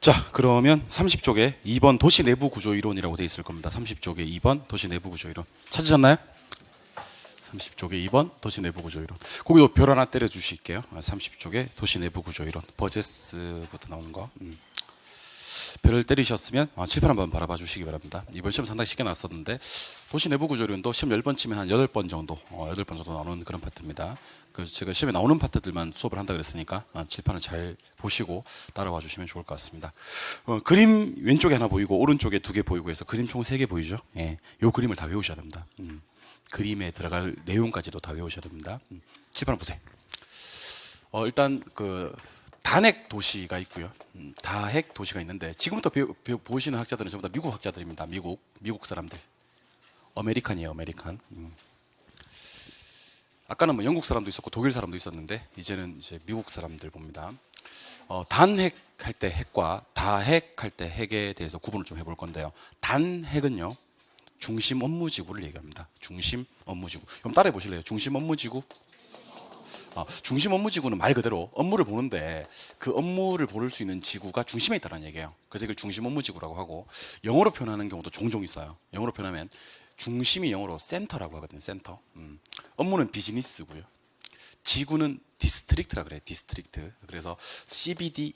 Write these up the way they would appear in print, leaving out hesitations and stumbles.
자, 그러면 30쪽에 2번 도시 내부 구조 이론이라고 되어 있을 겁니다. 30쪽에 2번 도시 내부 구조 이론. 찾으셨나요? 30쪽에 2번 도시 내부 구조 이론. 거기도 별 하나 때려 주실게요. 30쪽에 도시 내부 구조 이론. 버제스부터 나오는 거. 별을 때리셨으면 칠판 한번 바라봐 주시기 바랍니다. 이번 시험 상당히 쉽게 나왔었는데 도시 내부 구조 이론도 시험 10번 치면 한 8번 정도 8번 정도 나오는 그런 파트입니다. 그래서 제가 시험에 나오는 파트들만 수업을 한다 그랬으니까 칠판을 잘 보시고 따라와 주시면 좋을 것 같습니다. 그림 왼쪽에 하나 보이고 오른쪽에 2개 보이고 해서 그림 총 3개 보이죠? 예, 요 그림을 다 외우셔야 됩니다. 그림에 들어갈 내용까지도 다 외우셔야 됩니다. 칠판을 보세요. 일단 단핵 도시가 있고요. 다핵 도시가 있는데 지금부터 보시는 학자들은 전부 다 미국 학자들입니다. 미국 사람들. 아메리칸이에요, 아메리칸. 아까는 뭐 영국 사람도 있었고 독일 사람도 있었는데 이제는 이제 미국 사람들 봅니다. 단핵 할 때 핵과 다핵 할 때 핵에 대해서 구분을 좀 해볼 건데요. 단핵은요, 중심 업무지구를 얘기합니다. 중심 업무지구. 그럼 따라해 보실래요? 중심 업무지구. 중심 업무지구는 말 그대로 업무를 보는데 그 업무를 볼 수 있는 지구가 중심에 있다는 얘기예요. 그래서 이걸 중심 업무지구라고 하고, 영어로 표현하는 경우도 종종 있어요. 영어로 표현하면 중심이 영어로 센터라고 하거든요. 센터. 업무는 비즈니스고요. 지구는 디스트릭트라 그래요. 디스트릭트. 그래서 CBD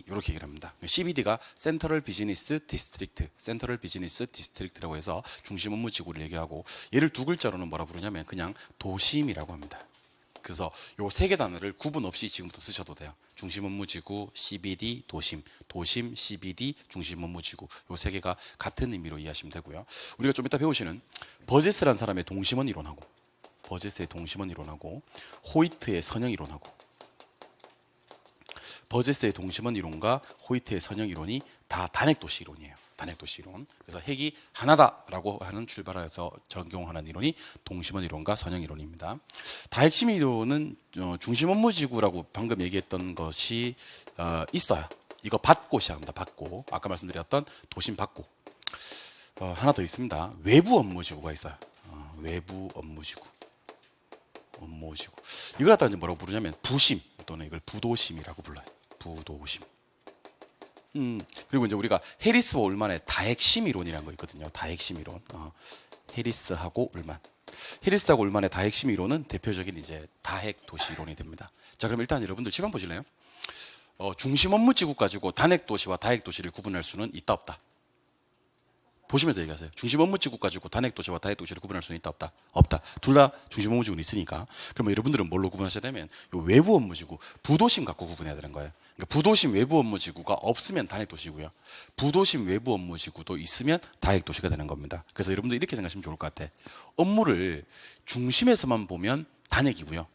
이렇게 얘기를 합니다. CBD가 센트럴 비즈니스 디스트릭트, 센트럴 비즈니스 디스트릭트라고 해서 중심 업무지구를 얘기하고, 얘를 2글자로는 뭐라 부르냐면 그냥 도심이라고 합니다. 그래서 요 3개 단어를 구분 없이 지금부터 쓰셔도 돼요. 중심 업무지구, CBD, 도심, CBD, 중심 업무지구. 요 3개가 같은 의미로 이해하시면 되고요. 우리가 좀 이따 배우시는 버제스라는 사람의 동심원 이론하고, 버제스의 동심원 이론하고, 호이트의 선형 이론하고, 버제스의 동심원 이론과 호이트의 선형 이론이 다 단핵도시 이론이에요. 단핵도시 이론. 그래서 핵이 하나다라고 하는 출발해서 적용하는 이론이 동심원 이론과 선형 이론입니다. 다핵심 이론은 중심 업무지구라고 방금 얘기했던 것이 있어요. 이거 밭고시 합니다. 밭고. 아까 말씀드렸던 도심 밭고. 하나 더 있습니다. 외부 업무지구가 있어요. 외부 업무지구. 이걸 갖다가 이제 뭐라고 부르냐면 부심, 또는 이걸 부도심이라고 불러요. 부도심. 그리고 이제 우리가 해리스와 울만의 다핵심 이론이라는 거 있거든요. 다핵심 이론. 해리스하고 울만. 해리스하고 울만의 다핵심 이론은 대표적인 이제 다핵 도시 이론이 됩니다. 자, 그럼 일단 여러분들 칠판 보실래요? 중심 업무지구 가지고 단핵 도시와 다핵 도시를 구분할 수는 있다 없다? 보시면서 얘기하세요. 중심 업무지구 가지고 단핵 도시와 다핵 도시를 구분할 수는 있다 없다? 없다. 둘 다 중심 업무지구는 있으니까. 그러면 여러분들은 뭘로 구분하셔야 되면 요 외부 업무지구, 부도심 갖고 구분해야 되는 거예요. 그러니까 부도심 외부 업무지구가 없으면 단핵 도시고요. 부도심 외부 업무지구도 있으면 다핵 도시가 되는 겁니다. 그래서 여러분들 이렇게 생각하시면 좋을 것 같아. 업무를 중심에서만 보면 단핵이고요.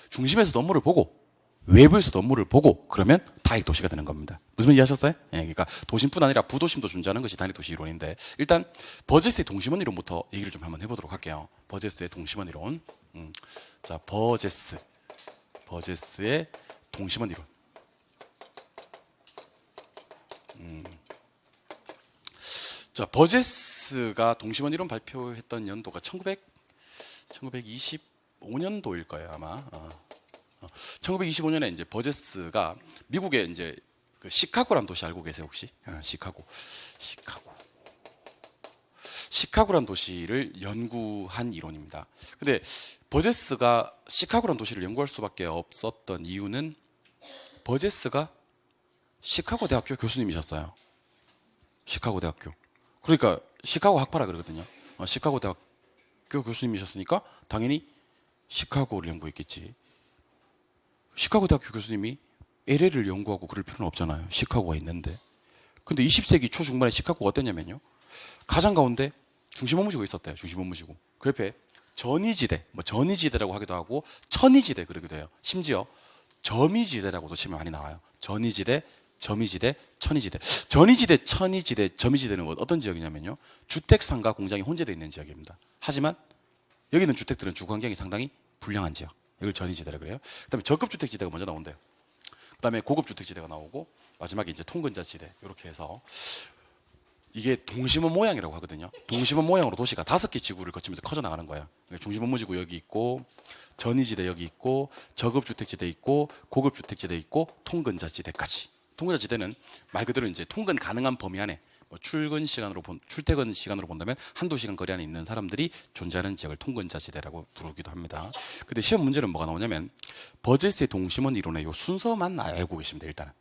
중심에서도 업무를 보고 외부에서도 업무를 보고 그러면 다핵 도시가 되는 겁니다. 무슨 말 이해하셨어요? 예, 그러니까 도심뿐 아니라 부도심도 존재하는 것이 단핵 도시 이론인데, 일단 버제스의 동심원 이론부터 얘기를 좀 한번 해보도록 할게요. 버제스의 동심원 이론. 자, 버제스의 동심원 이론. 자, 버제스가 동심원 이론 발표했던 연도가 1925년도일 거예요, 아마. 1925년에 이제 버제스가 미국의 이제 시카고란 도시 알고 계세요, 혹시? 시카고란 도시를 연구한 이론입니다. 근데 버제스가 시카고란 도시를 연구할 수밖에 없었던 이유는 버제스가 시카고 대학교 교수님이셨어요. 시카고 대학교. 그러니까 시카고 학파라 그러거든요. 시카고 대학교 교수님이셨으니까 당연히 시카고를 연구했겠지. 시카고 대학교 교수님이 LA를 연구하고 그럴 필요는 없잖아요. 시카고가 있는데. 근데 20세기 초중반에 시카고가 어땠냐면요, 가장 가운데 중심 업무지구가 있었대요. 중심 업무지구. 그 옆에 전이지대, 전이지대라고 하기도 하고 천이지대 그러기도 해요. 심지어 점이지대라고도 치면 많이 나와요. 전이지대, 점이지대, 천이지대. 전이지대, 천이지대, 점이지대는 어떤 지역이냐면요, 주택상가 공장이 혼재되어 있는 지역입니다. 하지만 여기 있는 주택들은 주거 환경이 상당히 불량한 지역. 이걸 전이지대라 그래요. 그다음에 저급주택지대가 먼저 나온대요. 그다음에 고급주택지대가 나오고 마지막에 이제 통근자지대, 이렇게 해서 이게 동심원 모양이라고 하거든요. 동심원 모양으로 도시가 5개 지구를 거치면서 커져 나가는 거예요. 그러니까 중심 업무지구 여기 있고, 전이지대 여기 있고, 저급주택지대 있고, 고급주택지대 있고, 통근자지대까지. 통근자 지대는 말 그대로 이제 통근 가능한 범위 안에 뭐 출퇴근 시간으로 본다면 한두 시간 거리 안에 있는 사람들이 존재하는 지역을 통근자 지대라고 부르기도 합니다. 근데 시험 문제는 뭐가 나오냐면 버제스의 동심원 이론의 요 순서만 알고 계시면 돼요. 일단은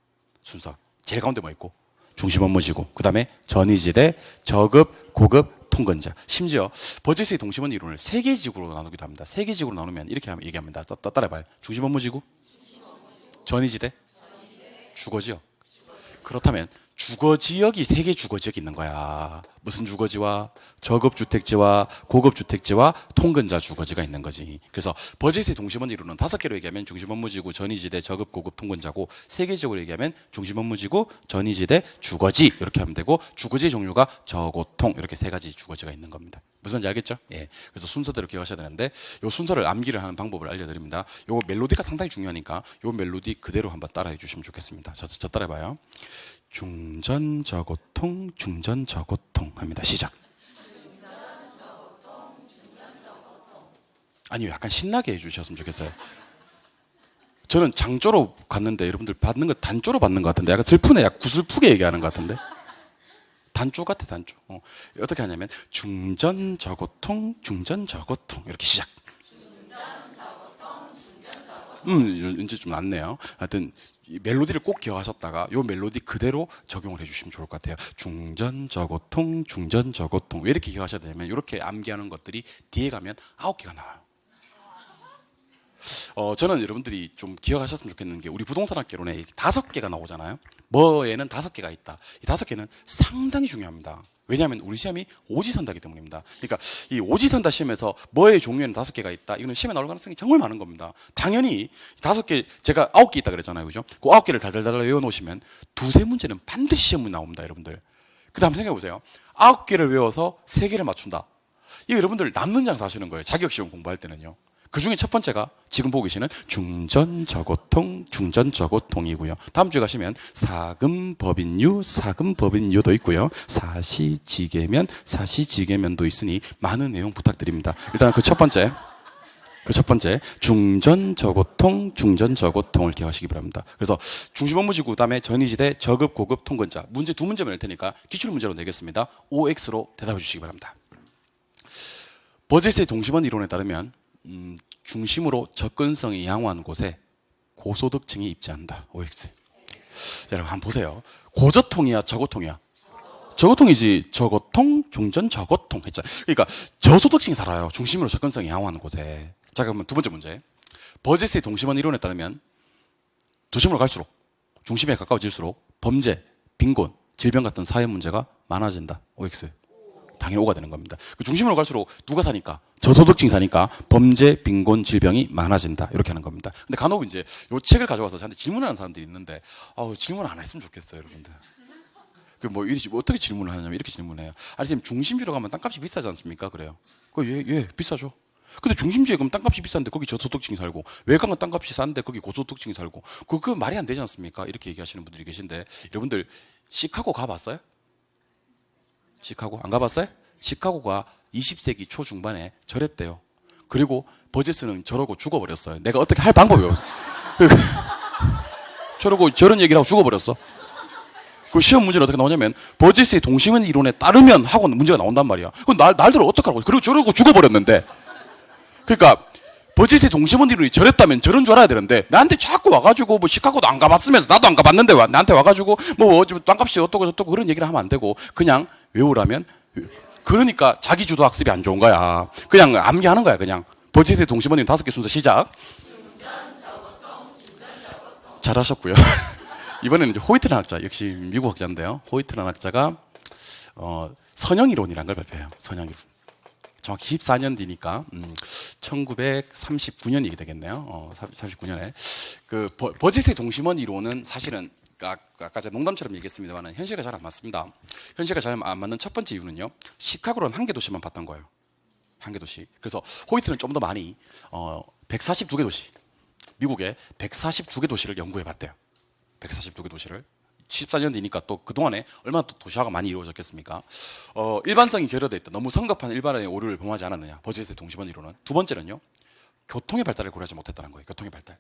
순서 제일 가운데 뭐 있고 중심 업무지구, 그 다음에 전위지대, 저급, 고급, 통근자. 심지어 버제스의 동심원 이론을 세 개 지구로 나누기도 합니다. 세 개 지구로 나누면 이렇게 얘기합니다. 따라해봐요. 중심 업무지구, 전위지대, 주거지역. 그렇다면 주거지역이 세 개 주거지역이 있는 거야. 무슨 주거지와 저급주택지와 고급주택지와 통근자 주거지가 있는 거지. 그래서 버제스의 동심원 이론은 5개로 얘기하면 중심업무지구, 전위지대, 저급, 고급, 통근자고 3개 지역으로 얘기하면 중심업무지구, 전위지대, 주거지 이렇게 하면 되고 주거지의 종류가 저고통 이렇게 3가지 주거지가 있는 겁니다. 무슨 말인지 알겠죠? 예. 그래서 순서대로 기억하셔야 되는데 요 순서를 암기를 하는 방법을 알려드립니다. 요 멜로디가 상당히 중요하니까 요 멜로디 그대로 한번 따라해 주시면 좋겠습니다. 저 따라해봐요. 중전 저고통 중전 저고통 합니다. 시작. 아니요, 약간 신나게 해주셨으면 좋겠어요. 저는 장조로 갔는데 여러분들 받는 거 단조로 받는 것 같은데 약간 슬프네. 약간 구슬프게 얘기하는 것 같은데 단조 같아. 단조. 어떻게 하냐면 중전 저고통 중전 저고통 이렇게 시작. 이제 좀 낫네요. 하여튼 이 멜로디를 꼭 기억하셨다가 이 멜로디 그대로 적용을 해주시면 좋을 것 같아요. 중전 저고통 중전 저고통 왜 이렇게 기억하셔야 되냐면 이렇게 암기하는 것들이 뒤에 가면 9개가 나와요. 저는 여러분들이 좀 기억하셨으면 좋겠는 게 우리 부동산학개론에 5개가 나오잖아요. 뭐에는 5개가 있다. 이 5개는 상당히 중요합니다. 왜냐하면 우리 시험이 오지선다기 때문입니다. 그러니까 이 오지선다 시험에서 뭐의 종류에는 5개가 있다. 이거는 시험에 나올 가능성이 정말 많은 겁니다. 당연히 5개, 제가 9개 있다 그랬잖아요. 그죠? 그 9개를 달달달 외워놓으시면 두세 문제는 반드시 시험에 나옵니다. 여러분들. 그 다음 생각해 보세요. 9개를 외워서 3개를 맞춘다. 이거 여러분들 남는 장사 하시는 거예요. 자격시험 공부할 때는요. 그 중에 첫 번째가 지금 보고 계시는 중전저고통, 중전저고통이고요. 다음 주에 가시면 사금법인유, 사금법인유도 있고요. 사시지계면도 있으니 많은 내용 부탁드립니다. 일단 그 첫 번째 중전저고통, 중전저고통을 기억하시기 바랍니다. 그래서 중심업무지구 다음에 전위지대, 저급, 고급, 통근자. 문제 2문제만 낼 테니까 기출문제로 내겠습니다. OX로 대답해 주시기 바랍니다. 버제스의 동심원 이론에 따르면 중심으로 접근성이 양호한 곳에 고소득층이 입지한다. OX. 여러분 한번 보세요. 고저통이야, 저고통이야? 저고통이지. 저고통, 중전, 저고통 했잖아. 그러니까 저소득층이 살아요. 중심으로 접근성이 양호한 곳에. 자, 그러면 두 번째 문제. 버제스의 동심원 이론에 따르면 도심으로 갈수록 중심에 가까워질수록 범죄, 빈곤, 질병 같은 사회 문제가 많아진다. OX. 당연히 O가 되는 겁니다. 그 중심으로 갈수록 누가 사니까? 저소득층이 사니까 범죄, 빈곤, 질병이 많아진다. 이렇게 하는 겁니다. 근데 간혹 이제 요 책을 가져와서 저한테 질문하는 사람들이 있는데, 질문 안 했으면 좋겠어요, 여러분들. 어떻게 질문을 하냐면 이렇게 질문해요. 아니, 선생님, 중심지로 가면 땅값이 비싸지 않습니까? 그래요. 예, 비싸죠. 근데 중심지에 그럼 땅값이 비싼데 거기 저소득층이 살고, 외곽은 땅값이 싼데 거기 고소득층이 살고, 그 말이 안 되지 않습니까? 이렇게 얘기하시는 분들이 계신데, 여러분들, 시카고 가봤어요? 시카고 안 가봤어요? 시카고가 20세기 초중반에 저랬대요. 그리고 버제스는 저러고 죽어버렸어요. 내가 어떻게 할 방법이 없어. 저러고 저런 얘기를 하고 죽어버렸어. 그 시험 문제는 어떻게 나오냐면 버제스의 동심원 이론에 따르면 하고 문제가 나온단 말이야. 그럼 날들은 어떡하라고. 그리고 저러고 죽어버렸는데. 그러니까 버제스의 동심원 이론이 저랬다면 저런 줄 알아야 되는데 나한테 자꾸 와가지고 뭐 시카고도 안 가봤으면서 나도 안 가봤는데 나한테 와가지고 뭐 땅값이 어떻고 저떻고 그런 얘기를 하면 안 되고 그냥 외우라면 그러니까 자기주도 학습이 안 좋은 거야. 그냥 암기하는 거야. 그냥 버제스의 동심원 이론 5개 순서 시작. 잘하셨고요. 이번에는 이제 호이트란 학자, 역시 미국 학자인데요. 호이트란 학자가 선형이론이라는 걸 발표해요. 선형이론. 정확히 14년 뒤니까 1939년이게 되겠네요. 39년에 그 버제스의 동심원 이론은 사실은 아까 제가 농담처럼 얘기했습니다만 현실과 잘 안 맞습니다. 현실과 잘 안 맞는 첫 번째 이유는요. 시카고는 한 개 도시만 봤던 거예요. 한 개 도시. 그래서 호이트는 좀 더 많이 142개 도시. 미국에 142개 도시를 연구해 봤대요. 142개 도시를. 14년 뒤니까 또 그동안에 얼마나 또 도시화가 많이 이루어졌겠습니까? 일반성이 결여돼 있다. 너무 성급한 일반의 오류를 범하지 않았느냐. 버제스의 동심원 이론은. 두 번째는요. 교통의 발달을 고려하지 못했다는 거예요. 교통의 발달.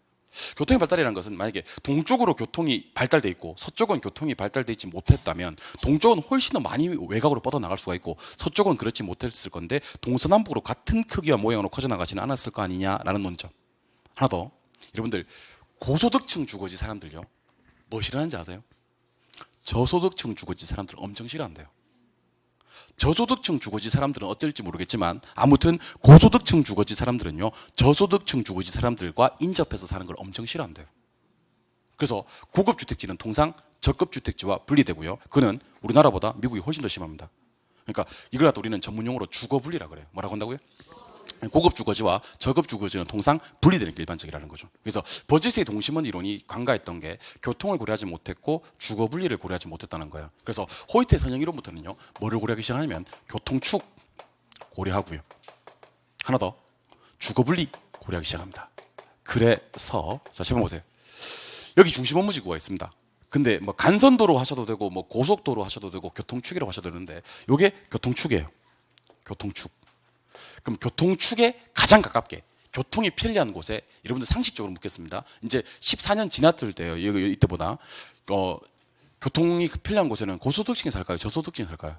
교통의 발달이라는 것은 만약에 동쪽으로 교통이 발달돼 있고 서쪽은 교통이 발달돼 있지 못했다면 동쪽은 훨씬 더 많이 외곽으로 뻗어나갈 수가 있고 서쪽은 그렇지 못했을 건데 동서남북으로 같은 크기와 모양으로 커져나가지는 않았을 거 아니냐라는 논점. 하나 더. 여러분들 고소득층 주거지 사람들요. 뭐 싫어하는지 아세요? 저소득층 주거지 사람들 엄청 싫어한대요. 저소득층 주거지 사람들은 어쩔지 모르겠지만 아무튼 고소득층 주거지 사람들은요 저소득층 주거지 사람들과 인접해서 사는 걸 엄청 싫어한대요. 그래서 고급 주택지는 통상 저급 주택지와 분리되고요. 그는 우리나라보다 미국이 훨씬 더 심합니다. 그러니까 이걸 갖다 우리는 전문용어로 주거 분리라 그래요. 뭐라고 한다고요? 고급 주거지와 저급 주거지는 통상 분리되는 게 일반적이라는 거죠. 그래서 버젯의 동심원 이론이 관가했던 게 교통을 고려하지 못했고 주거 분리를 고려하지 못했다는 거예요. 그래서 호이트의 선형 이론부터는요, 뭐를 고려하기 시작하냐면 교통축 고려하고요. 하나 더, 주거 분리 고려하기 시작합니다. 그래서 자, 제발 보세요. 여기 중심 업무지구가 있습니다. 근데 뭐 간선도로 하셔도 되고 뭐 고속도로 하셔도 되고 교통축이라고 하셔도 되는데 요게 교통축이에요. 교통축. 그럼 교통축에 가장 가깝게 교통이 편리한 곳에 여러분들 상식적으로 묻겠습니다. 이제 14년 지났을 때요. 이때보다 교통이 편리한 곳에는 고소득층이 살까요? 저소득층이 살까요?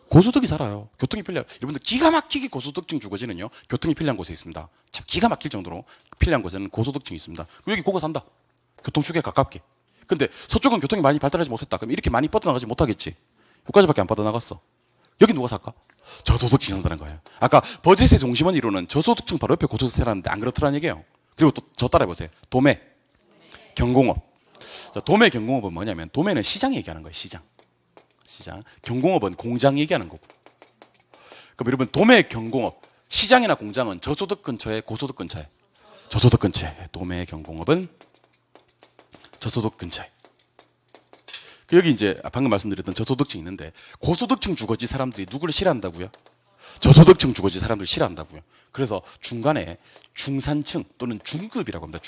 고소득이 살아요. 교통이 편리한 여러분들 기가 막히게 고소득층 주거지는요. 교통이 편리한 곳에 있습니다. 참 기가 막힐 정도로 편리한 곳에는 고소득층이 있습니다. 여기 고거 산다. 교통축에 가깝게. 근데 서쪽은 교통이 많이 발달하지 못했다. 그럼 이렇게 많이 뻗어나가지 못하겠지. 여기까지밖에 안 뻗어나갔어. 여기 누가 살까? 저소득층이 산다는 거예요. 아까 버젯의 동심원 이론은 저소득층 바로 옆에 고소득층이 살았는데 안 그렇더라는 얘기예요. 그리고 또 저 따라해보세요. 도매, 경공업. 자, 도매, 경공업은 뭐냐면 도매는 시장 얘기하는 거예요. 시장. 경공업은 공장 얘기하는 거고. 그럼 여러분 도매, 경공업. 시장이나 공장은 저소득 근처에 고소득 근처에. 저소득 근처에. 도매, 경공업은 저소득 근처에. 여기 이제 방금 말씀드렸던 저소득층이 있는데 고소득층 주거지 사람들이 누구를 싫어한다고요? 저소득층 주거지 사람들을 싫어한다고요. 그래서 중간에 중산층 또는 중급이라고 합니다.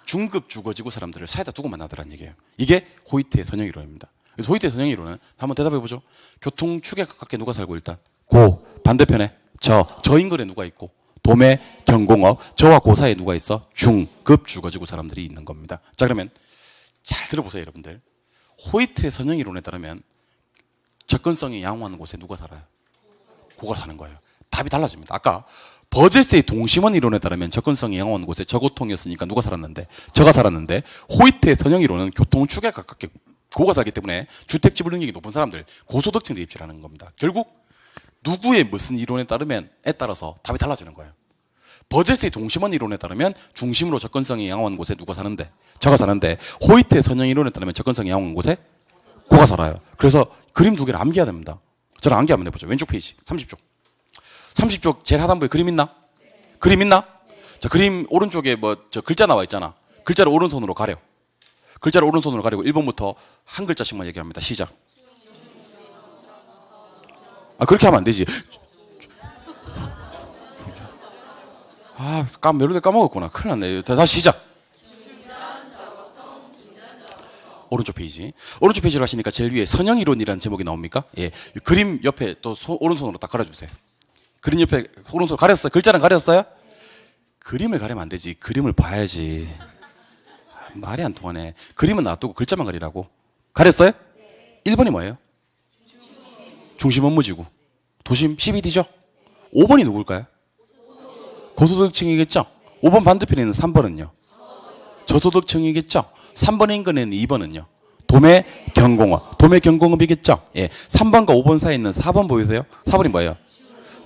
중급 주거지구 사람들을 사이다 두고 만나더라는 얘기예요. 이게 호이트의 선형 이론입니다. 그래서 호이트의 선형 이론은 한번 대답해 보죠. 교통축에 가깝게 누가 살고 일단 고 반대편에 저 인근에 누가 있고 도매 경공업 저와 고 사이에 누가 있어? 중급 주거지구 사람들이 있는 겁니다. 자, 그러면 잘 들어보세요, 여러분들. 호이트의 선형 이론에 따르면 접근성이 양호한 곳에 누가 살아요? 고가 사는 거예요. 답이 달라집니다. 아까 버젯의 동심원 이론에 따르면 접근성이 양호한 곳에 저고통이었으니까 누가 살았는데? 저가 살았는데 호이트의 선형 이론은 교통축에 가깝게 고가 살기 때문에 주택 지불 능력이 높은 사람들, 고소득층들이 입지라는 겁니다. 결국 누구의 무슨 이론에 따르면에 따라서 답이 달라지는 거예요. 버젯의 동심원 이론에 따르면 중심으로 접근성이 양호한 곳에 누가 사는데? 저가 사는데 호이트의 선형 이론에 따르면 접근성이 양호한 곳에 고가 살아요. 그래서 그림 두 개를 암기해야 됩니다. 저는 암기 한번 해보죠. 왼쪽 페이지 30쪽. 30쪽 제일 하단부에 그림 있나? 그림 있나? 자, 그림 오른쪽에 뭐 저 글자 나와 있잖아. 글자를 오른손으로 가려. 글자를 오른손으로 가리고 1번부터 한 글자씩만 얘기합니다. 시작. 아, 그렇게 하면 안 되지. 아, 멜로디 까먹었구나. 큰일 났네. 다시 시작. 오른쪽 페이지. 오른쪽 페이지로 하시니까 제일 위에 선형이론이라는 제목이 나옵니까? 예. 그림 옆에 또 오른손으로 딱 가려주세요. 그림 옆에 오른손으로 가렸어요? 글자는 가렸어요? 그림을 가리면 안 되지. 그림을 봐야지. 말이 안 통하네. 그림은 놔두고 글자만 가리라고. 가렸어요? 1번이 뭐예요? 중심 업무지구. 도심 CBD죠? 5번이 누굴까요? 고소득층이겠죠? 5번 반대편에 있는 3번은요? 저소득층이겠죠? 3번 인근에 있는 2번은요? 도매 경공업. 도매 경공업이겠죠? 예. 3번과 5번 사이에 있는 4번 보이세요? 4번이 뭐예요?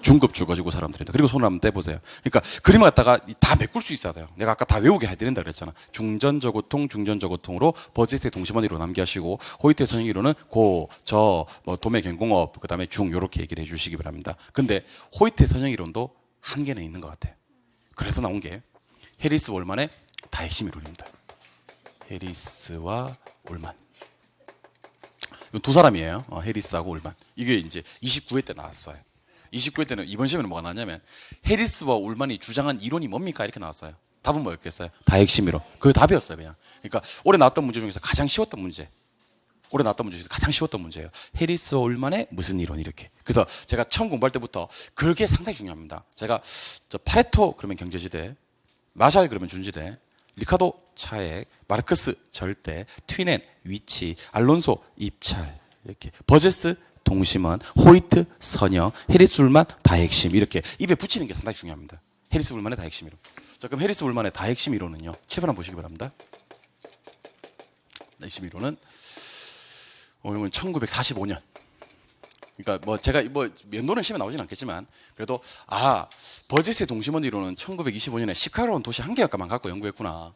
중급 주거지구 사람들입니다. 그리고 손을 한번 떼보세요. 그러니까 그림을 갖다가 다 메꿀 수 있어야 돼요. 내가 아까 다 외우게 해야 된다 그랬잖아. 중전저고통, 중전저고통으로 버젯의 동심원으로 남기하시고 호이트의 선형이론은 고, 저, 뭐 도매 경공업, 그 다음에 중 요렇게 얘기를 해주시기 바랍니다. 근데 호이트의 선형이론도 한계는 있는 것 같아요. 그래서 나온 게 해리스 월만의 다핵심 이론입니다. 해리스와 올만. 이건 두 사람이에요. 해리스하고 올만. 이게 이제 29회 때 나왔어요. 29회 때는 이번 시험에는 뭐가 나왔냐면 해리스와 올만이 주장한 이론이 뭡니까? 이렇게 나왔어요. 답은 뭐였겠어요? 다핵심 이론. 그게 답이었어요, 그냥. 그러니까 올해 나왔던 문제 중에서 가장 쉬웠던 문제. 올해 나왔던 문제 중에서 가장 쉬웠던 문제예요. 해리스와 올만의 무슨 이론 이렇게. 그래서 제가 처음 공부할 때부터 그게 상당히 중요합니다. 제가 저 파레토 그러면 경제지대, 마샬 그러면 준지대, 리카도 차액, 마르크스 절대, 튀넨 위치, 알론소 입찰, 이렇게 버제스 동심원, 호이트 선형, 해리스 울만 다핵심, 이렇게 입에 붙이는 게 상당히 중요합니다. 해리스 울만의 다핵심 이론. 자, 그럼 해리스 울만의 다핵심 이론은요, 칠판 한번 보시기 바랍니다. 다핵심 이론은 이건 1945년. 그러니까 뭐 제가 뭐 연도는 시험에 나오진 않겠지만 그래도 버제스의 동심원 이론은 1925년에 시카고라는 도시 한 개역만 갖고 연구했구나.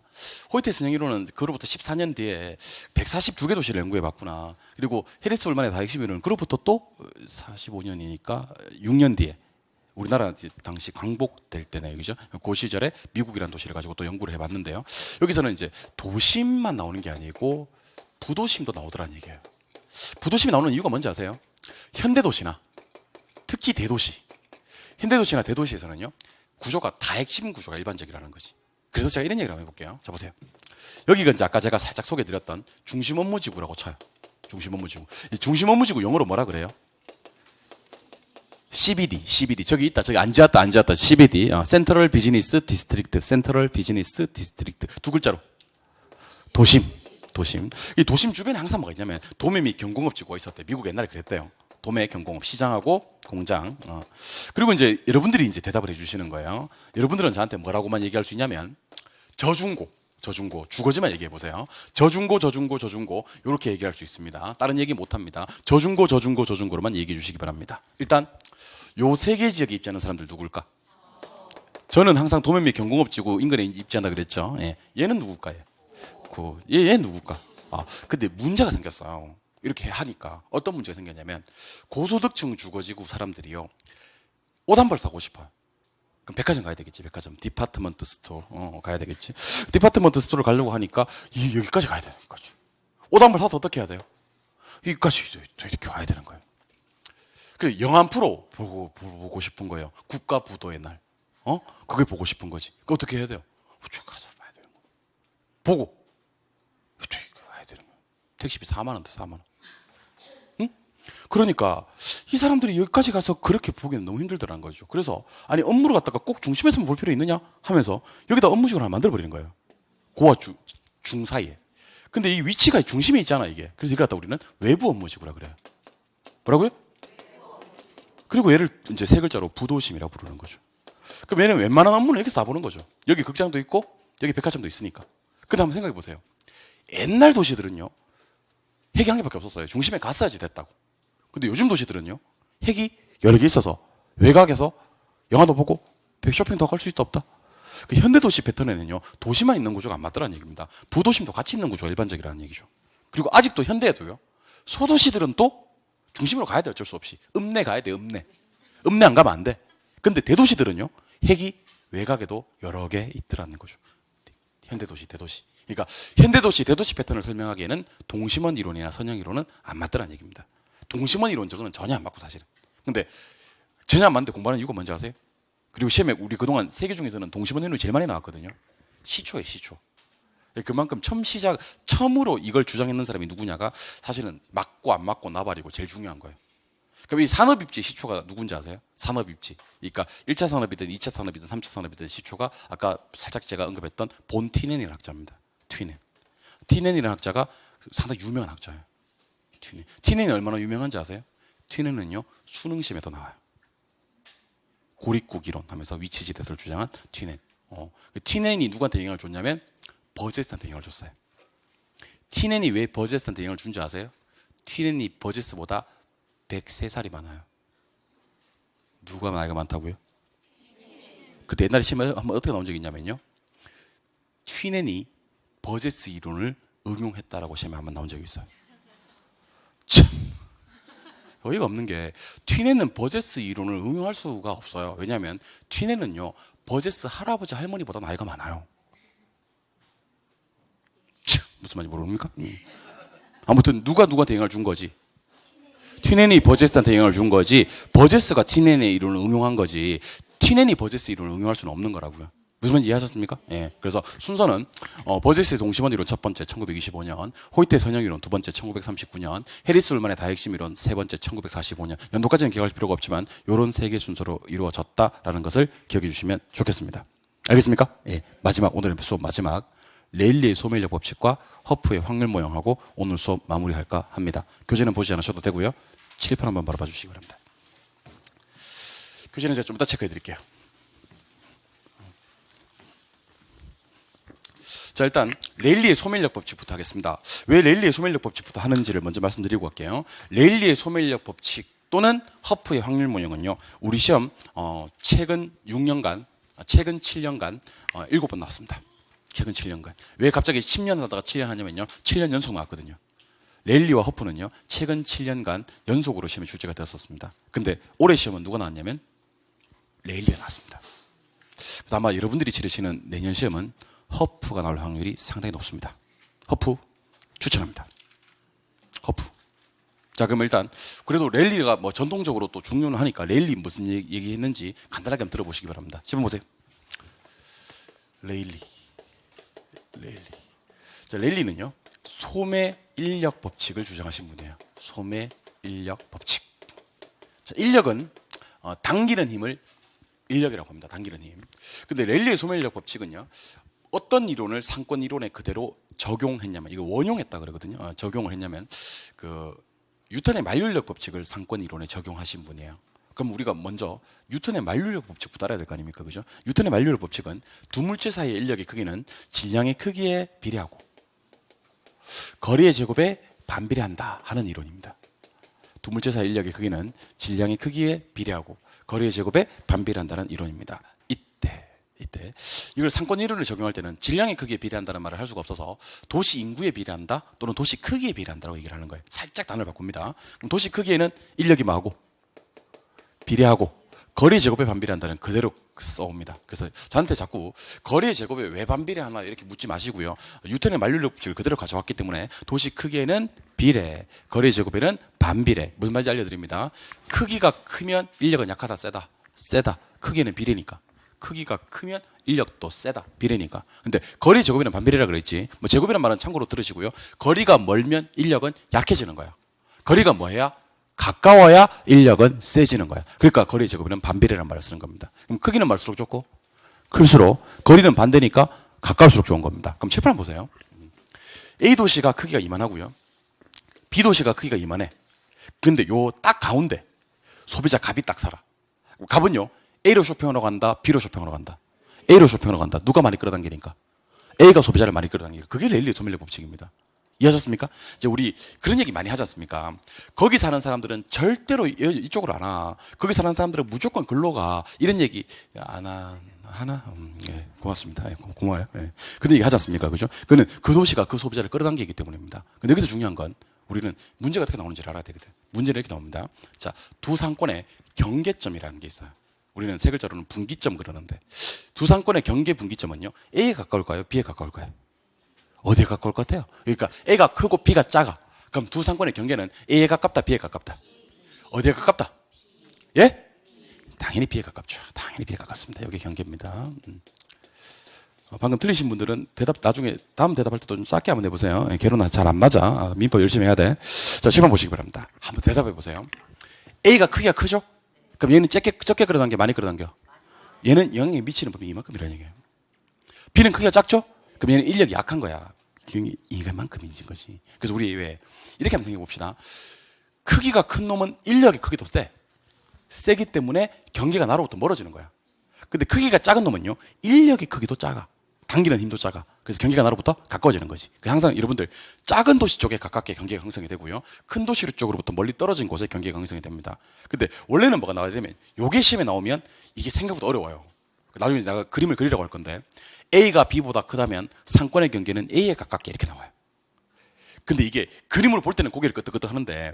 호이트 선형 이론은 그로부터 14년 뒤에 142개 도시를 연구해봤구나. 그리고 해리스 울만의 다핵심 이론은 그로부터 또 45년이니까 6년 뒤에 우리나라 당시 광복될 때네요, 그죠? 그 시절에 미국이라는 도시를 가지고 또 연구를 해봤는데요. 여기서는 이제 도심만 나오는 게 아니고 부도심도 나오더라는 얘기예요. 부도심이 나오는 이유가 뭔지 아세요? 현대도시나 특히 대도시, 현대도시나 대도시에서는요, 구조가 다핵심 구조가 일반적이라는 거지. 그래서 제가 이런 얘기를 한번 해볼게요. 자, 보세요. 여기가 이제 아까 제가 살짝 소개해드렸던 중심업무지구라고 쳐요. 중심업무지구. 이 중심업무지구 영어로 뭐라 그래요? CBD. 저기 있다. 저기 앉았다. CBD. 센트럴 비즈니스 디스트릭트. 센트럴 비즈니스 디스트릭트. 두 글자로. 도심. 이 도심 주변에 항상 뭐가 있냐면 도매 및 경공업지구가 있었대. 미국 옛날에 그랬대요. 도매, 경공업, 시장하고 공장. 그리고 이제 여러분들이 이제 대답을 해주시는 거예요. 여러분들은 저한테 뭐라고만 얘기할 수 있냐면 저중고, 주거지만 얘기해 보세요. 저중고 이렇게 얘기할 수 있습니다. 다른 얘기 못 합니다. 저중고로만 얘기해 주시기 바랍니다. 일단 요 세 개 지역에 입지하는 사람들 누굴까? 저는 항상 도매 및 경공업지구 인근에 입지한다 그랬죠. 예. 얘는 누굴까요? 얘 누굴까? 근데 문제가 생겼어요. 이렇게 하니까 어떤 문제가 생겼냐면 고소득층 주거지구 사람들이요, 옷 한 벌 사고 싶어요. 그럼 백화점 가야 되겠지. 백화점 디파트먼트 스토어 가야 되겠지. 디파트먼트 스토어를 가려고 하니까 여기까지 가야 되는 거죠. 옷 한 벌 사서 어떻게 해야 돼요? 여기까지 이렇게 와야 되는 거예요. 그 영화 한 프로 보고 싶은 거예요. 국가 부도의 날. 그게 보고 싶은 거지. 그 어떻게 해야 돼요? 가서 봐야 되는 거. 보고 와야 되는 거예요. 택시비 4만 원 더 4만 원. 응? 그러니까 이 사람들이 여기까지 가서 그렇게 보기는 너무 힘들더라는 거죠. 그래서 아니 업무를 갖다가 꼭 중심에서만 볼 필요 있느냐 하면서 여기다 업무직을 하나 만들어 버리는 거예요. 고와 중 사이에. 근데 이 위치가 중심에 있잖아 이게. 그래서 이걸 갖다 우리는 외부 업무직이라 그래요. 뭐라고요? 그리고 얘를 이제 세 글자로 부도심이라고 부르는 거죠. 그럼 얘는 웬만한 업무는 여기서 다 보는 거죠. 여기 극장도 있고 여기 백화점도 있으니까. 근데 한번 생각해 보세요. 옛날 도시들은요, 핵이 한 개밖에 없었어요. 중심에 갔어야지 됐다고. 근데 요즘 도시들은요, 핵이 여러 개 있어서 외곽에서 영화도 보고 쇼핑도 할 수 있다 없다. 그 현대도시 패턴에는요, 도시만 있는 구조가 안 맞더라는 얘기입니다. 부도심도 같이 있는 구조가 일반적이라는 얘기죠. 그리고 아직도 현대에도요, 소도시들은 또 중심으로 가야 돼. 어쩔 수 없이 읍내 가야 돼. 읍내 안 가면 안 돼. 근데 대도시들은요, 핵이 외곽에도 여러 개 있더라는 거죠. 현대도시, 대도시. 그러니까 현대도시, 대도시 패턴을 설명하기에는 동심원 이론이나 선형 이론은 안 맞더라는 얘기입니다. 동심원 이론적으로는 전혀 안 맞고 사실은. 근데 전혀 안 맞는데 공부하는 이유가 뭔지 아세요? 그리고 시험에 우리 그동안 세계 중에서는 동심원 이론이 제일 많이 나왔거든요. 시초예요, 시초. 그만큼 처음으로 이걸 주장했는 사람이 누구냐가 사실은 맞고 안 맞고 나발이고 제일 중요한 거예요. 그럼 이 산업입지 시초가 누군지 아세요? 산업입지. 그러니까 1차 산업이든 2차 산업이든 3차 산업이든 시초가 아까 살짝 제가 언급했던 본 티넨이라는 학자입니다. 티넨이라는 학자가 상당히 유명한 학자예요. 티넨이 얼마나 유명한지 아세요? 티넨은요, 수능시험에도 나와요. 고립국 이론 하면서 위치지대를 주장한 티넨. 티넨이 누구한테 영향을 줬냐면 버제스한테 영향을 줬어요. 티넨이 왜 버제스한테 영향을 준지 아세요? 티넨이 버제스보다 103살이 많아요. 누가 나이가 많다고요? 그때 옛날에 시험에 한번 어떻게 나온 적이 있냐면요, 튀넨이 버제스 이론을 응용했다라고 시험에 한번 나온 적이 있어요. 참 어이가 없는 게, 튀넨은 버제스 이론을 응용할 수가 없어요. 왜냐하면 튀넨은요, 버제스 할아버지 할머니보다 나이가 많아요. 참, 무슨 말인지 모릅니까? 아무튼 누구한테 영향을 준 거지? 튀넨이 버제스한테 영향을 준 거지, 버제스가 튀넨의 이론을 응용한 거지, 튀넨이 버제스 이론을 응용할 수는 없는 거라고요. 무슨 말인지 이해하셨습니까? 예. 그래서 순서는 버제스의 동심원 이론 첫 번째 1925년, 호이트의 선형 이론 두 번째 1939년, 해리스 울만의 다핵심 이론 세 번째 1945년. 연도까지는 기억할 필요가 없지만 이런 세 개 순서로 이루어졌다라는 것을 기억해 주시면 좋겠습니다. 알겠습니까? 예. 마지막, 오늘의 수업 마지막 레일리의 소멸력 법칙과 허프의 확률 모형하고 오늘 수업 마무리할까 합니다. 교재는 보지 않으셔도 되고요. 칠판 한번 바라봐 주시기 바랍니다. 교재는 제가 좀 이따 체크해 드릴게요. 자, 일단 레일리의 소멸력 법칙부터 하겠습니다. 왜 레일리의 소멸력 법칙부터 하는지를 먼저 말씀드리고 갈게요. 레일리의 소멸력 법칙 또는 허프의 확률 모형은요, 우리 시험 최근 6년간, 최근 7년간 7번 나왔습니다. 최근 7년간. 왜 갑자기 10년 하다가 7년 하냐면요, 7년 연속 나왔거든요. 레일리와 허프는요, 최근 7년간 연속으로 시험에 출제가 되었었습니다. 근데 올해 시험은 누가 나왔냐면 레일리가 나왔습니다. 그래서 아마 여러분들이 치르시는 내년 시험은 허프가 나올 확률이 상당히 높습니다. 허프 추천합니다. 허프. 자, 그럼 일단 그래도 레일리가 뭐 전통적으로 또 중요는 하니까 레일리 무슨 얘기했는지 간단하게 한번 들어보시기 바랍니다. 시험 보세요. 레일리. 자, 레일리는요, 소매 인력 법칙을 주장하신 분이에요. 소매 인력 법칙. 자, 인력은 당기는 힘을 인력이라고 합니다. 당기는 힘. 근데 레일리의 소매 인력 법칙은요, 어떤 이론을 상권 이론에 그대로 적용했냐면, 이거 원용했다 그러거든요. 적용을 했냐면 뉴턴의 만류인력 법칙을 상권 이론에 적용하신 분이에요. 그럼 우리가 먼저 뉴턴의 만류인력 법칙부터 알아야 될 거 아닙니까? 그죠? 뉴턴의 만류인력 법칙은 두 물체 사이의 인력의 크기는 질량의 크기에 비례하고 거리의 제곱에 반비례한다 하는 이론입니다. 두 물체 사이의 인력의 크기는 질량의 크기에 비례하고 거리의 제곱에 반비례한다는 이론입니다. 이때 이걸 상권 이론을 적용할 때는 질량의 크기에 비례한다는 말을 할 수가 없어서 도시 인구에 비례한다 또는 도시 크기에 비례한다고 얘기를 하는 거예요. 살짝 단어를 바꿉니다. 그럼 도시 크기에는 인력이 뭐하고 비례하고 거리의 제곱에 반비례한다는 그대로 써옵니다. 그래서 저한테 자꾸 거리의 제곱에 왜 반비례하나 이렇게 묻지 마시고요. 뉴턴의 만류인력 법칙을 그대로 가져왔기 때문에 도시 크기에는 비례, 거리의 제곱에는 반비례. 무슨 말인지 알려드립니다. 크기가 크면 인력은 약하다, 세다. 크기는 비례니까. 크기가 크면 인력도 세다, 비례니까. 근데 거리 제곱에는 반비례라 그랬지. 뭐 제곱이라는 말은 참고로 들으시고요. 거리가 멀면 인력은 약해지는 거야. 거리가 뭐야? 가까워야 인력은 세지는 거야. 그러니까 거리 제곱에는 반비례라는 말을 쓰는 겁니다. 그럼 크기는 말수록 좋고 클수록 거리는 반대니까 가까울수록 좋은 겁니다. 그럼 칠판 한번 보세요. A 도시가 크기가 이만하고요. B 도시가 크기가 이만해. 근데 요 딱 가운데 소비자 갑이 딱 살아. 갑은요, A로 쇼핑하러 간다, B로 쇼핑하러 간다. A로 쇼핑하러 간다. 누가 많이 끌어당기니까? A가 소비자를 많이 끌어당기니까. 그게 레일리의 소멸력 법칙입니다. 이해하셨습니까? 이제 우리 그런 얘기 많이 하지 않습니까? 거기 사는 사람들은 절대로 이쪽으로 안 와. 거기 사는 사람들은 무조건 글로 가. 이런 얘기 안 하나? 예, 고맙습니다. 예, 고마워요. 예. 그런 얘기 하지 않습니까? 그죠? 그는 그 도시가 그 소비자를 끌어당기기 때문입니다. 근데 여기서 중요한 건 우리는 문제가 어떻게 나오는지를 알아야 되거든. 문제는 이렇게 나옵니다. 자, 두 상권의 경계점이라는 게 있어요. 우리는 세 글자로는 분기점 그러는데, 두 상권의 경계 분기점은요, A에 가까울까요? B에 가까울까요? 어디에 가까울 것 같아요? 그러니까 A가 크고 B가 작아. 그럼 두 상권의 경계는 A에 가깝다, B에 가깝다? 어디에 가깝다? 예? 당연히 B에 가깝죠. 당연히 B에 가깝습니다. 여기 경계입니다. 방금 틀리신 분들은 대답 나중에 다음 대답할 때도 좀 짧게 한번 해보세요. 개로나 잘 안 맞아. 민법 열심히 해야 돼. 자, 시험 보시기 바랍니다. 한번 대답해 보세요. A가 크기가 크죠? 그럼 얘는 적게 끌어당겨, 많이 끌어당겨? 얘는 영향에 미치는 범위 이만큼이라는 얘기예요. B는 크기가 작죠? 그럼 얘는 인력이 약한 거야. 이만큼 인진 거지. 그래서 우리 왜 이렇게 한번 생각해봅시다. 크기가 큰 놈은 인력의 크기도 세기 때문에 경계가 나로부터 멀어지는 거야. 근데 크기가 작은 놈은요, 인력의 크기도 작아. 당기는 힘도 작아. 그래서 경계가 나로부터 가까워지는 거지. 항상 여러분들 작은 도시 쪽에 가깝게 경계가 형성이 되고요, 큰 도시 쪽으로부터 멀리 떨어진 곳에 경계가 형성이 됩니다. 근데 원래는 뭐가 나와야 되면, 요게 시험에 나오면 이게 생각보다 어려워요. 나중에 내가 그림을 그리라고 할 건데, A가 B보다 크다면 상권의 경계는 A에 가깝게 이렇게 나와요. 근데 이게 그림으로 볼 때는 고개를 끄덕끄덕 하는데,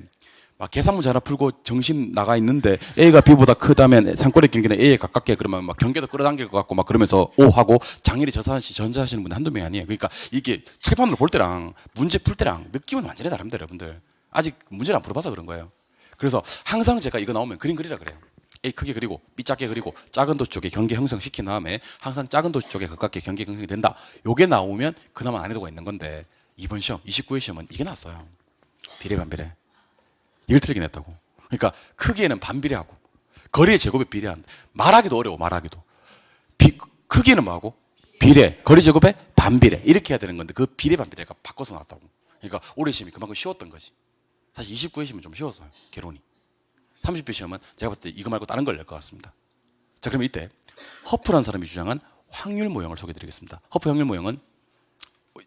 막 계산 문제 하나 풀고 정신 나가 있는데 A가 B보다 크다면 상권의 경계는 A에 가깝게, 그러면 막 경계도 끌어당길 것 같고 막 그러면서 오 하고 장일이 전자하시는 분 한두 명이 아니에요. 그러니까 이게 칠판으로 볼 때랑 문제 풀 때랑 느낌은 완전히 다릅니다, 여러분들. 아직 문제를 안 풀어봐서 그런 거예요. 그래서 항상 제가 이거 나오면 그림 그리라 그래요. A 크게 그리고 B 작게 그리고 작은 도시 쪽에 경계 형성시킨 다음에 항상 작은 도시 쪽에 가깝게 경계 형성이 된다. 요게 나오면 그나마 난이도가 있는 건데, 이번 시험 29회 시험은 이게 나왔어요. 비례 반비례. 이걸 틀리게 냈다고. 그러니까 크기에는 반비례하고 거리의 제곱에 비례한다. 말하기도 어려워, 말하기도. 크기에는 뭐하고? 비례, 거리 제곱의 반비례 이렇게 해야 되는 건데 그 비례 반비례가 바꿔서 나왔다고. 그러니까 올해 시험이 그만큼 쉬웠던 거지. 사실 29회 시험은 좀 쉬웠어요. 개론이. 30회 시험은 제가 봤을 때 이거 말고 다른 걸 낼 것 같습니다. 자, 그러면 이때 허프라는 사람이 주장한 확률 모형을 소개해드리겠습니다. 허프 확률 모형은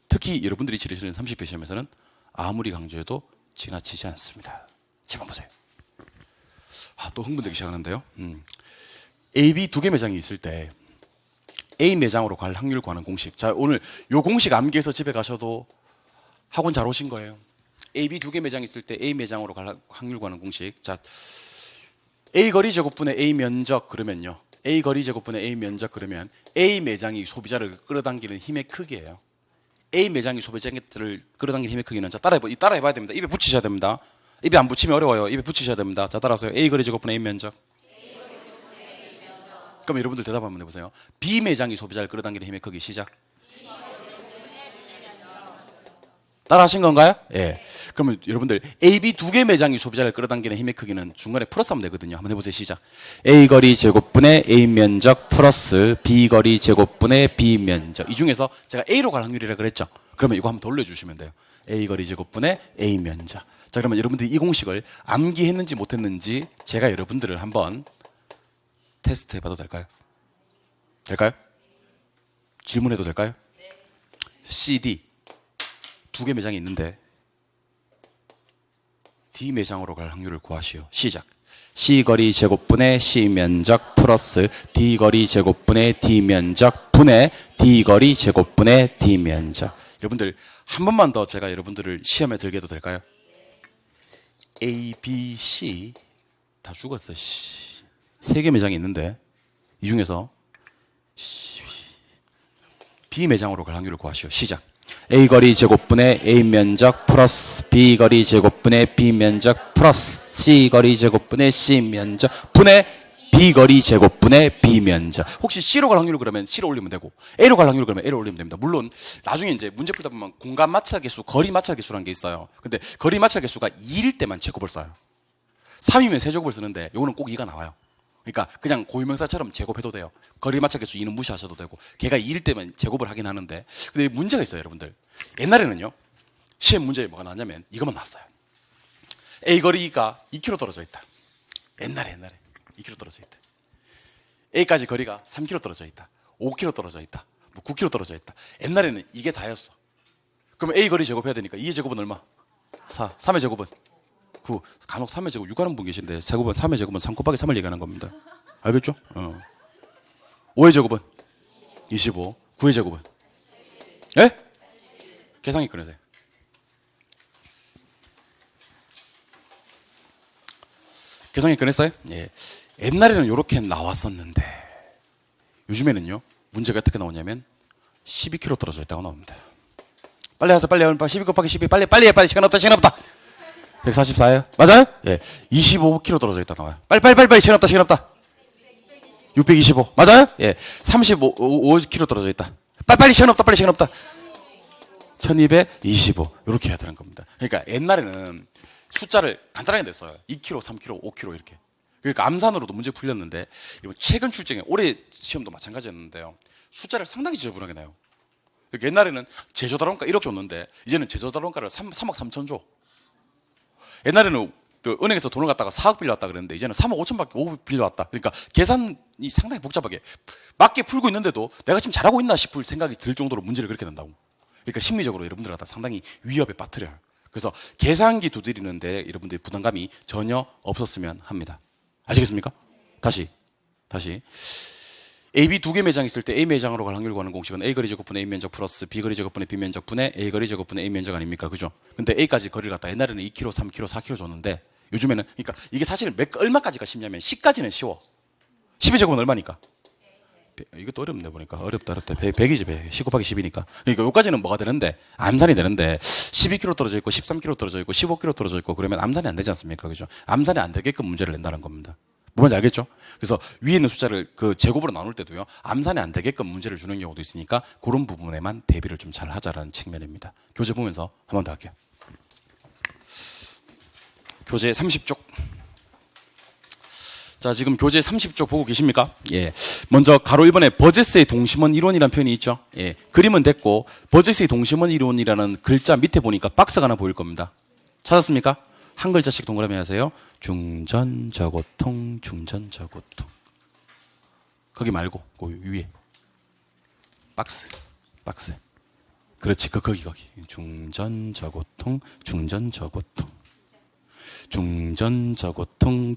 특히 여러분들이 치르시는 30회 시험에서는 아무리 강조해도 지나치지 않습니다. 지금 보세요. 또 흥분되기 시작하는데요. A, B 두 개 매장이 있을 때 A 매장으로 갈 확률 구하는 공식. 자, 오늘 요 공식 암기해서 집에 가셔도 학원 잘 오신 거예요. A, B 두 개 매장이 있을 때 A 매장으로 갈 확률 구하는 공식. 자, A 거리 제곱분의 A 면적 그러면요. A 거리 제곱분의 A 면적 그러면 A 매장이 소비자를 끌어당기는 힘의 크기예요. A 매장이 소비자를 끌어당기는 힘의 크기는 자 따라해봐야 됩니다. 입에 붙이셔야 됩니다. 입에 안 붙이면 어려워요. 입에 붙이셔야 됩니다. 자, 따라하세요. A 거리 제곱분의 A 면적. 그럼 여러분들 대답 한번 해보세요. B 매장이 소비자를 끌어당기는 힘의 크기 시작. 따라하신 건가요? 예. 그러면 여러분들 A, B 두 개 매장이 소비자를 끌어당기는 힘의 크기는 중간에 플러스하면 되거든요. 한번 해보세요. 시작. A 거리 제곱분의 A 면적 플러스 B 거리 제곱분의 B 면적. 이 중에서 제가 A로 갈 확률이라 그랬죠. 그러면 이거 한번 돌려주시면 돼요. A 거리 제곱분의 A 면적. 자, 그러면 여러분들이 이 공식을 암기했는지 못했는지 제가 여러분들을 한번 테스트 해봐도 될까요? 될까요? 질문해도 될까요? C, D 두 개 매장이 있는데 D 매장으로 갈 확률을 구하시오. 시작. C 거리 제곱분의 C 면적 플러스 D 거리 제곱분의 D 면적 분의 D 거리 제곱분의 D 면적. 여러분들 한 번만 더 제가 여러분들을 시험에 들게 해도 될까요? A, B, C 다 죽었어. 세 개 매장이 있는데 이 중에서 B 매장으로 갈 확률을 구하시오. 시작. A 거리 제곱분의 A 면적 플러스 B 거리 제곱분의 B 면적 플러스 C 거리 제곱분의 C 면적 분의 B 거리 제곱분의 B 면적. 혹시 C로 갈 확률을 그러면 C로 올리면 되고 A로 갈 확률을 그러면 A로 올리면 됩니다. 물론 나중에 이제 문제 풀다 보면 공간 마찰 개수, 거리 마찰 개수라는 게 있어요. 근데 거리 마찰 개수가 2일 때만 제곱을 써요. 3이면 세제곱을 쓰는데 요거는 꼭 2가 나와요. 그러니까 그냥 고유명사처럼 제곱해도 돼요. 거리 마찰 개수 2는 무시하셔도 되고 걔가 2일 때면 제곱을 하긴 하는데 근데 문제가 있어요. 여러분들 옛날에는요 시험 문제에 뭐가 나왔냐면 이것만 나왔어요. A 거리가 2km 떨어져 있다. 옛날에 2km 떨어져 있다. A까지 거리가 3km 떨어져 있다. 5km 떨어져 있다. 뭐 9km 떨어져 있다. 옛날에는 이게 다였어. 그러면 A 거리 제곱해야 되니까 2의 제곱은 얼마? 4. 3의 제곱은? 9. 간혹 3의 제곱 6하는 분 계신데 제곱은 3의 제곱은 3 곱하기 3을 얘기하는 겁니다. 알겠죠? 5의 제곱은? 25. 9의 제곱은? 예? 계산기 꺼내세요. 계산기 꺼냈어요? 예. 옛날에는 이렇게 나왔었는데 요즘에는요 문제가 어떻게 나오냐면 12km 떨어져 있다고 나옵니다. 빨리 하세요. 빨리 12 곱하기 12 빨리 시간 없다 144예요? 맞아요? 예. 25km 떨어져 있다 나와요. 빨리 시간 없다 625 맞아요? 예. 35km 떨어져 있다. 빨리 시간 없다 1225 이렇게 해야 되는 겁니다. 그러니까 옛날에는 숫자를 간단하게 냈어요. 2km, 3km, 5km 이렇게. 그러니까 암산으로도 문제 풀렸는데 이번 최근 출제에 올해 시험도 마찬가지였는데요. 숫자를 상당히 지저분하게 내요. 그러니까 옛날에는 제조단원가 1억 줬는데 이제는 제조단원가를 3억 3천 줘. 옛날에는 그 은행에서 돈을 갖다가 4억 빌려왔다 그랬는데 이제는 3억 5천밖에 5억 빌려왔다. 그러니까 계산이 상당히 복잡하게 맞게 풀고 있는데도 내가 지금 잘하고 있나 싶을 생각이 들 정도로 문제를 그렇게 낸다고. 그러니까 심리적으로 여러분들 갖다 상당히 위협에 빠뜨려요. 그래서 계산기 두드리는데 여러분들이 부담감이 전혀 없었으면 합니다. 아시겠습니까? 다시 A, B 두 개 매장 있을 때 A 매장으로 갈 확률 구하는 공식은 A 거리 제곱분의 A 면적 플러스 B 거리 제곱분의 B 면적 분의 A 거리 제곱분의 A 면적 아닙니까? 그죠? 근데 A까지 거리를 갖다 옛날에는 2km, 3km, 4km 줬는데 요즘에는 그러니까 이게 사실 얼마까지가 쉽냐면 10까지는 쉬워. 10의 제곱은 얼마니까? 이것도 어렵네 보니까. 어렵다. 100이지 100. 10 곱하기 10이니까. 그러니까 여기까지는 뭐가 되는데 암산이 되는데 12km 떨어져 있고 13km 떨어져 있고 15km 떨어져 있고 그러면 암산이 안 되지 않습니까? 그죠? 암산이 안 되게끔 문제를 낸다는 겁니다. 뭔지 알겠죠? 그래서 위에 있는 숫자를 그 제곱으로 나눌 때도요. 암산이 안 되게끔 문제를 주는 경우도 있으니까 그런 부분에만 대비를 좀 잘 하자라는 측면입니다. 교재 보면서 한 번 더 할게요. 교재 30쪽. 자, 지금 교재 30쪽 보고 계십니까? 예. 먼저 가로 1번에 버제스의 동심원 이론이라는 표현이 있죠. 예. 그림은 됐고 버제스의 동심원 이론이라는 글자 밑에 보니까 박스가 하나 보일 겁니다. 찾았습니까? 한 글자씩 동그라미 하세요. 중전저고통, 중전저고통. 거기 말고 그 위에 박스. 그렇지, 거기. 중전저고통, 중전저고통. 중전저고통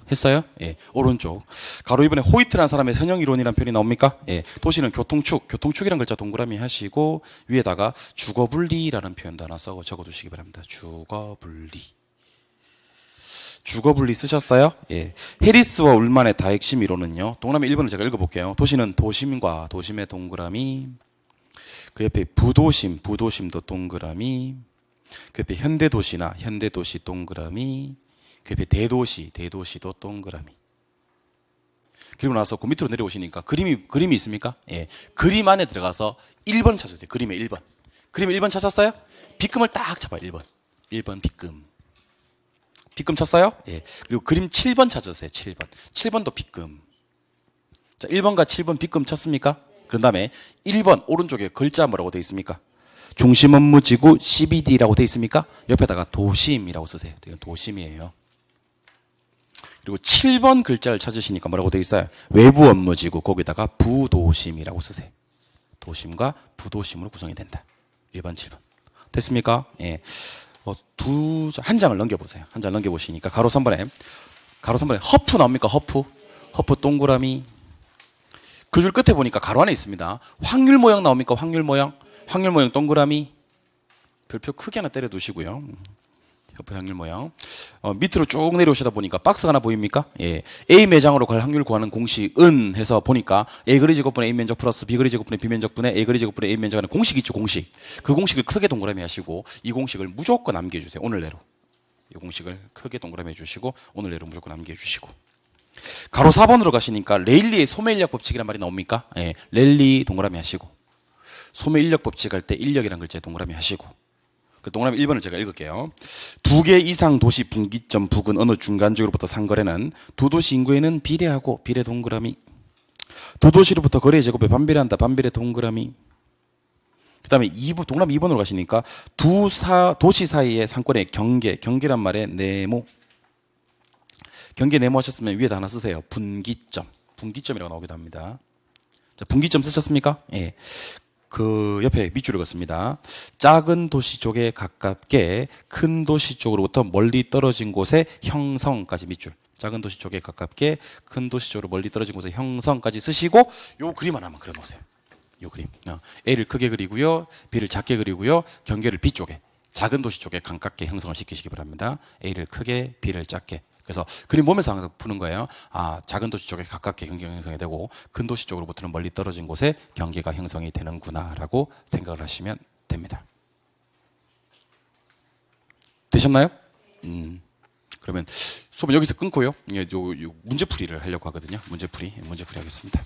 했어요? 예. 오른쪽 가로 2번에 호이트라는 사람의 선형이론이라는 표현이 나옵니까? 예. 도시는 교통축이라는 글자 동그라미 하시고 위에다가 주거분리라는 표현도 하나 적어주시기 바랍니다. 주거분리 쓰셨어요? 예. 해리스와 울만의 다핵심 이론은요, 동그라미 1번을 제가 읽어볼게요. 도시는 도심과 도심의 동그라미, 그 옆에 부도심도 동그라미, 그 옆에 현대도시나 현대도시 동그라미, 그 옆에 대도시도 동그라미. 그리고 나서 그 밑으로 내려오시니까 그림이 있습니까? 예. 그림 안에 들어가서 1번 찾으세요. 그림의 1번. 그림의 1번 찾았어요? 빗금을 딱 잡아요. 1번 빗금. 빗금 쳤어요? 예. 그리고 그림 7번 찾으세요. 7번도 빗금. 자, 1번과 7번 빗금 쳤습니까? 그런 다음에 1번 오른쪽에 글자 뭐라고 되어 있습니까? 중심 업무지구 CBD라고 되어 있습니까? 옆에다가 도심이라고 쓰세요. 이건 도심이에요. 그리고 7번 글자를 찾으시니까 뭐라고 되어 있어요? 외부 업무지구, 거기다가 부도심이라고 쓰세요. 도심과 부도심으로 구성이 된다. 1번, 7번. 됐습니까? 예. 한 장을 넘겨보세요. 한 장 넘겨보시니까 가로 3번에 허프 나옵니까? 허프 동그라미. 그 줄 끝에 보니까 가로 안에 있습니다. 확률 모양 나옵니까? 확률 모양 동그라미. 별표 크게 하나 때려 두시고요. 옆에 확률 모양. 밑으로 쭉 내려오시다 보니까 박스가 하나 보입니까? 예. A 매장으로 갈 확률 구하는 공식은 해서 보니까 A 거리 제곱분의 A 면적 플러스 B 거리 제곱분의 B 면적분의 A 거리 제곱분의 A 면적하는 공식 있죠, 공식. 그 공식을 크게 동그라미 하시고 이 공식을 무조건 남겨주세요. 오늘 내로. 이 공식을 크게 동그라미 해주시고 오늘 내로 무조건 남겨주시고. 가로 4번으로 가시니까 레일리의 소매인력 법칙이란 말이 나옵니까? 예. 랠리 동그라미 하시고. 소매인력 법칙 할 때 인력이라는 글자에 동그라미 하시고. 그 동그라미 1번을 제가 읽을게요. 2개 이상 도시 분기점 부근 어느 중간지구로부터 상거래는 두 도시 인구에는 비례하고 비례 동그라미. 두 도시로부터 거래의 제곱에 반비례한다. 반비례 동그라미. 그 다음에 동그라미 2번으로 가시니까 도시 사이의 상권의 경계란 말의 네모. 경계 네모 하셨으면 위에다 하나 쓰세요. 분기점이라고 나오기도 합니다. 자, 분기점 쓰셨습니까? 예. 그 옆에 밑줄을 긋습니다. 작은 도시 쪽에 가깝게 큰 도시 쪽으로부터 멀리 떨어진 곳의 형성까지 밑줄. 작은 도시 쪽에 가깝게 큰 도시 쪽으로 멀리 떨어진 곳의 형성까지 쓰시고 요 그림 하나만 그려놓으세요. 요 그림. A를 크게 그리고요. B를 작게 그리고요. 경계를 B 쪽에 작은 도시 쪽에 가깝게 형성을 시키시기 바랍니다. A를 크게, B를 작게. 그래서 그림 보면서 항상 푸는 거예요. 작은 도시 쪽에 가깝게 경계가 형성이 되고 큰 도시 쪽으로부터는 멀리 떨어진 곳에 경계가 형성이 되는구나라고 생각을 하시면 됩니다. 되셨나요? 그러면 수업은 여기서 끊고요. 문제풀이를 하려고 하거든요. 문제풀이 하겠습니다.